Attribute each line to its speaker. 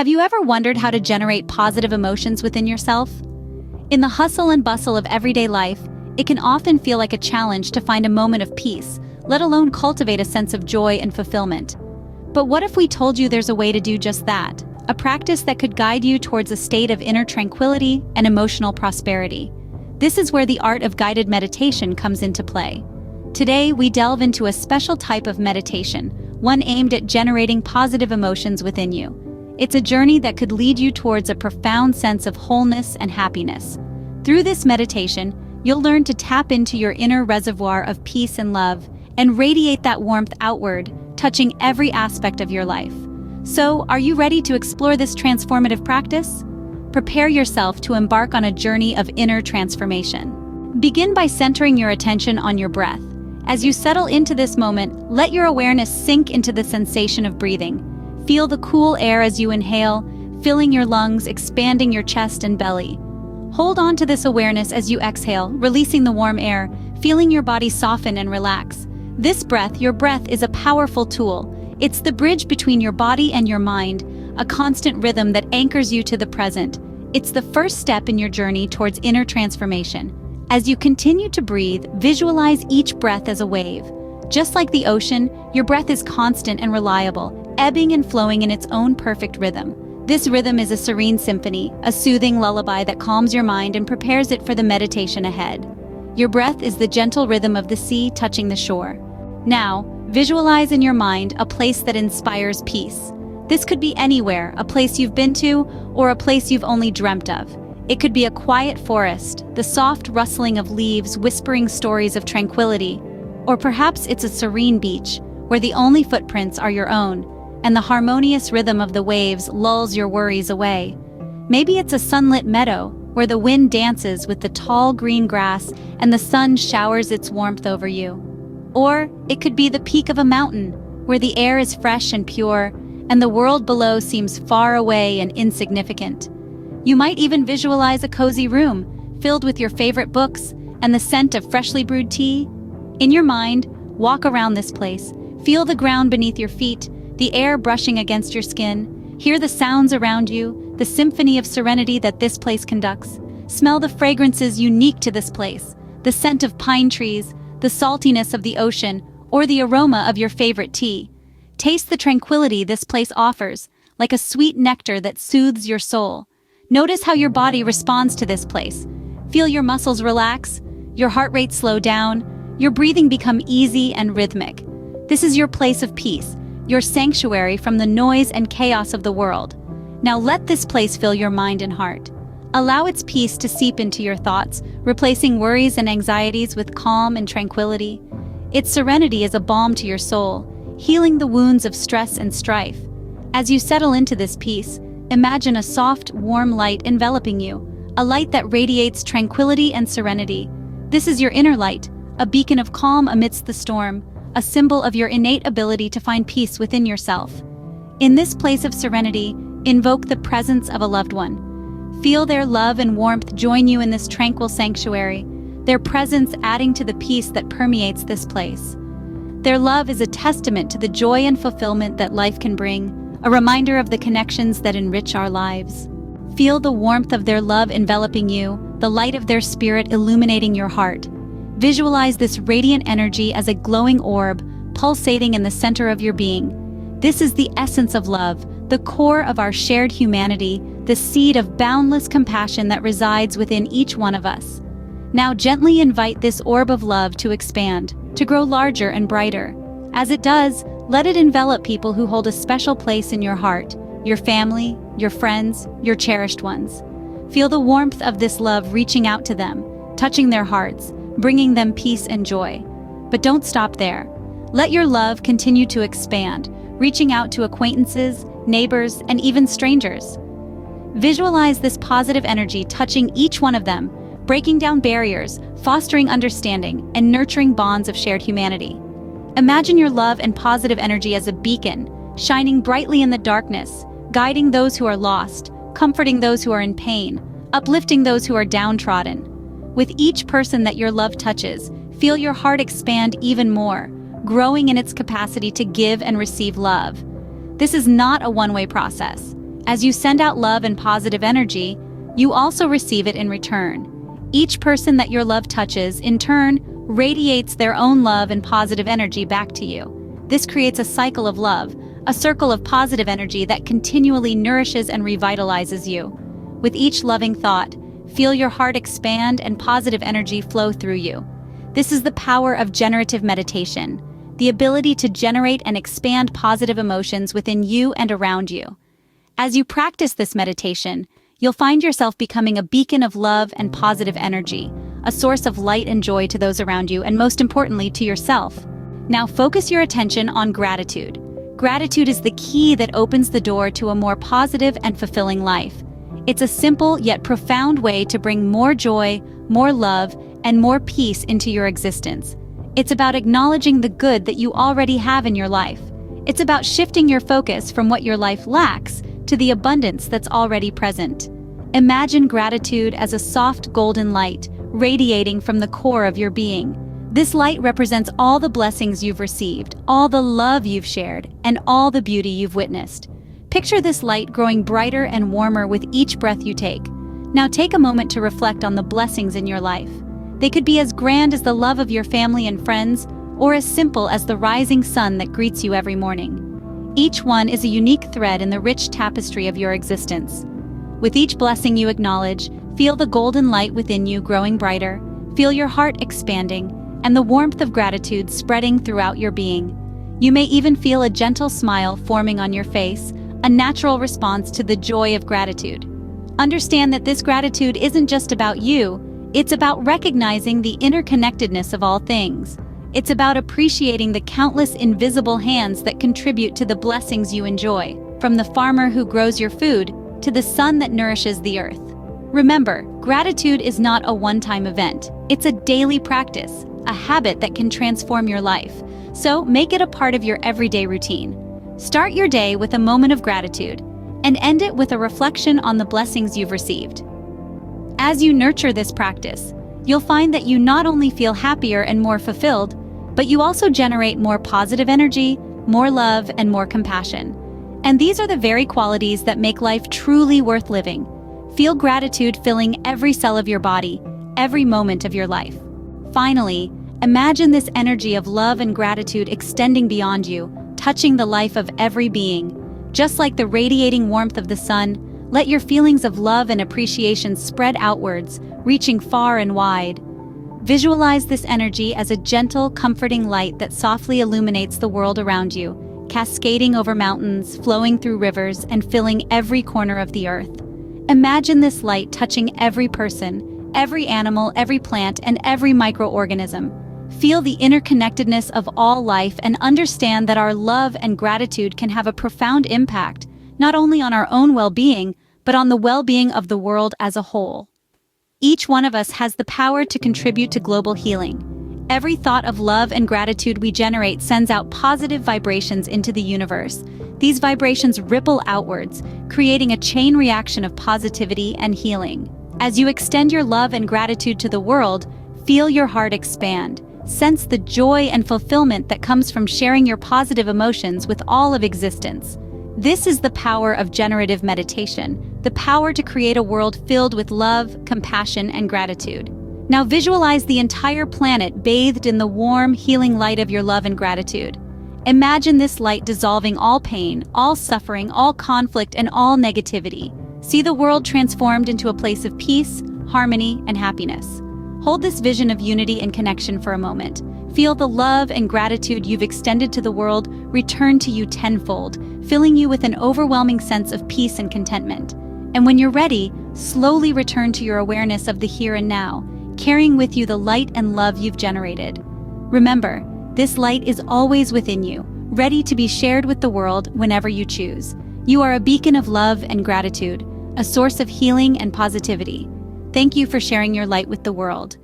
Speaker 1: Have you ever wondered how to generate positive emotions within yourself? In the hustle and bustle of everyday life, it can often feel like a challenge to find a moment of peace, let alone cultivate a sense of joy and fulfillment. But what if we told you there's a way to do just that? A practice that could guide you towards a state of inner tranquility and emotional prosperity. This is where the art of guided meditation comes into play. Today, we delve into a special type of meditation, one aimed at generating positive emotions within you. It's a journey that could lead you towards a profound sense of wholeness and happiness. Through this meditation, you'll learn to tap into your inner reservoir of peace and love and radiate that warmth outward, touching every aspect of your life. So, are you ready to explore this transformative practice? Prepare yourself to embark on a journey of inner transformation. Begin by centering your attention on your breath. As you settle into this moment, let your awareness sink into the sensation of breathing. Feel the cool air as you inhale, filling your lungs, expanding your chest and belly. Hold on to this awareness as you exhale, releasing the warm air, feeling your body soften and relax. Your breath is a powerful tool. It's the bridge between your body and your mind, a constant rhythm that anchors you to the present. It's the first step in your journey towards inner transformation. As you continue to breathe, visualize each breath as a wave. Just like the ocean, your breath is constant and reliable, ebbing and flowing in its own perfect rhythm. This rhythm is a serene symphony, a soothing lullaby that calms your mind and prepares it for the meditation ahead. Your breath is the gentle rhythm of the sea touching the shore. Now, visualize in your mind a place that inspires peace. This could be anywhere, a place you've been to, or a place you've only dreamt of. It could be a quiet forest, the soft rustling of leaves whispering stories of tranquility. Or perhaps it's a serene beach, where the only footprints are your own, and the harmonious rhythm of the waves lulls your worries away. Maybe it's a sunlit meadow, where the wind dances with the tall green grass and the sun showers its warmth over you. Or it could be the peak of a mountain, where the air is fresh and pure, and the world below seems far away and insignificant. You might even visualize a cozy room, filled with your favorite books and the scent of freshly brewed tea. In your mind, walk around this place. Feel the ground beneath your feet, the air brushing against your skin. Hear the sounds around you, the symphony of serenity that this place conducts. Smell the fragrances unique to this place, the scent of pine trees, the saltiness of the ocean, or the aroma of your favorite tea. Taste the tranquility this place offers, like a sweet nectar that soothes your soul. Notice how your body responds to this place. Feel your muscles relax, your heart rate slow down, your breathing become easy and rhythmic. This is your place of peace, your sanctuary from the noise and chaos of the world. Now let this place fill your mind and heart. Allow its peace to seep into your thoughts, replacing worries and anxieties with calm and tranquility. Its serenity is a balm to your soul, healing the wounds of stress and strife. As you settle into this peace, imagine a soft, warm light enveloping you, a light that radiates tranquility and serenity. This is your inner light, a beacon of calm amidst the storm, a symbol of your innate ability to find peace within yourself. In this place of serenity, invoke the presence of a loved one. Feel their love and warmth join you in this tranquil sanctuary, their presence adding to the peace that permeates this place. Their love is a testament to the joy and fulfillment that life can bring, a reminder of the connections that enrich our lives. Feel the warmth of their love enveloping you, the light of their spirit illuminating your heart. Visualize this radiant energy as a glowing orb, pulsating in the center of your being. This is the essence of love, the core of our shared humanity, the seed of boundless compassion that resides within each one of us. Now gently invite this orb of love to expand, to grow larger and brighter. As it does, let it envelop people who hold a special place in your heart, your family, your friends, your cherished ones. Feel the warmth of this love reaching out to them, touching their hearts, bringing them peace and joy. But don't stop there. Let your love continue to expand, reaching out to acquaintances, neighbors, and even strangers. Visualize this positive energy touching each one of them, breaking down barriers, fostering understanding, and nurturing bonds of shared humanity. Imagine your love and positive energy as a beacon, shining brightly in the darkness, guiding those who are lost, comforting those who are in pain, uplifting those who are downtrodden. With each person that your love touches, feel your heart expand even more, growing in its capacity to give and receive love. This is not a one-way process. As you send out love and positive energy, you also receive it in return. Each person that your love touches, in turn, radiates their own love and positive energy back to you. This creates a cycle of love, a circle of positive energy that continually nourishes and revitalizes you. With each loving thought, feel your heart expand and positive energy flow through you. This is the power of generative meditation, the ability to generate and expand positive emotions within you and around you. As you practice this meditation, you'll find yourself becoming a beacon of love and positive energy, a source of light and joy to those around you, and most importantly, to yourself. Now focus your attention on gratitude. Gratitude is the key that opens the door to a more positive and fulfilling life. It's a simple yet profound way to bring more joy, more love, and more peace into your existence. It's about acknowledging the good that you already have in your life. It's about shifting your focus from what your life lacks to the abundance that's already present. Imagine gratitude as a soft golden light radiating from the core of your being. This light represents all the blessings you've received, all the love you've shared, and all the beauty you've witnessed. Picture this light growing brighter and warmer with each breath you take. Now take a moment to reflect on the blessings in your life. They could be as grand as the love of your family and friends, or as simple as the rising sun that greets you every morning. Each one is a unique thread in the rich tapestry of your existence. With each blessing you acknowledge, feel the golden light within you growing brighter, feel your heart expanding, and the warmth of gratitude spreading throughout your being. You may even feel a gentle smile forming on your face, a natural response to the joy of gratitude. Understand that this gratitude isn't just about you, it's about recognizing the interconnectedness of all things. It's about appreciating the countless invisible hands that contribute to the blessings you enjoy, from the farmer who grows your food to the sun that nourishes the earth. Remember, gratitude is not a one-time event. It's a daily practice, a habit that can transform your life. So make it a part of your everyday routine. Start your day with a moment of gratitude and end it with a reflection on the blessings you've received. As you nurture this practice, you'll find that you not only feel happier and more fulfilled, but you also generate more positive energy, more love, and more compassion. And these are the very qualities that make life truly worth living. Feel gratitude filling every cell of your body, every moment of your life. Finally, imagine this energy of love and gratitude extending beyond you, touching the life of every being. Just like the radiating warmth of the sun, let your feelings of love and appreciation spread outwards, reaching far and wide. Visualize this energy as a gentle, comforting light that softly illuminates the world around you, cascading over mountains, flowing through rivers, and filling every corner of the earth. Imagine this light touching every person, every animal, every plant, and every microorganism. Feel the interconnectedness of all life and understand that our love and gratitude can have a profound impact, not only on our own well-being, but on the well-being of the world as a whole. Each one of us has the power to contribute to global healing. Every thought of love and gratitude we generate sends out positive vibrations into the universe. These vibrations ripple outwards, creating a chain reaction of positivity and healing. As you extend your love and gratitude to the world, feel your heart expand. Sense the joy and fulfillment that comes from sharing your positive emotions with all of existence. This is the power of generative meditation, the power to create a world filled with love, compassion, and gratitude. Now visualize the entire planet bathed in the warm, healing light of your love and gratitude. Imagine this light dissolving all pain, all suffering, all conflict, and all negativity. See the world transformed into a place of peace, harmony, and happiness. Hold this vision of unity and connection for a moment. Feel the love and gratitude you've extended to the world return to you tenfold, filling you with an overwhelming sense of peace and contentment. And when you're ready, slowly return to your awareness of the here and now, carrying with you the light and love you've generated. Remember, this light is always within you, ready to be shared with the world whenever you choose. You are a beacon of love and gratitude, a source of healing and positivity. Thank you for sharing your light with the world.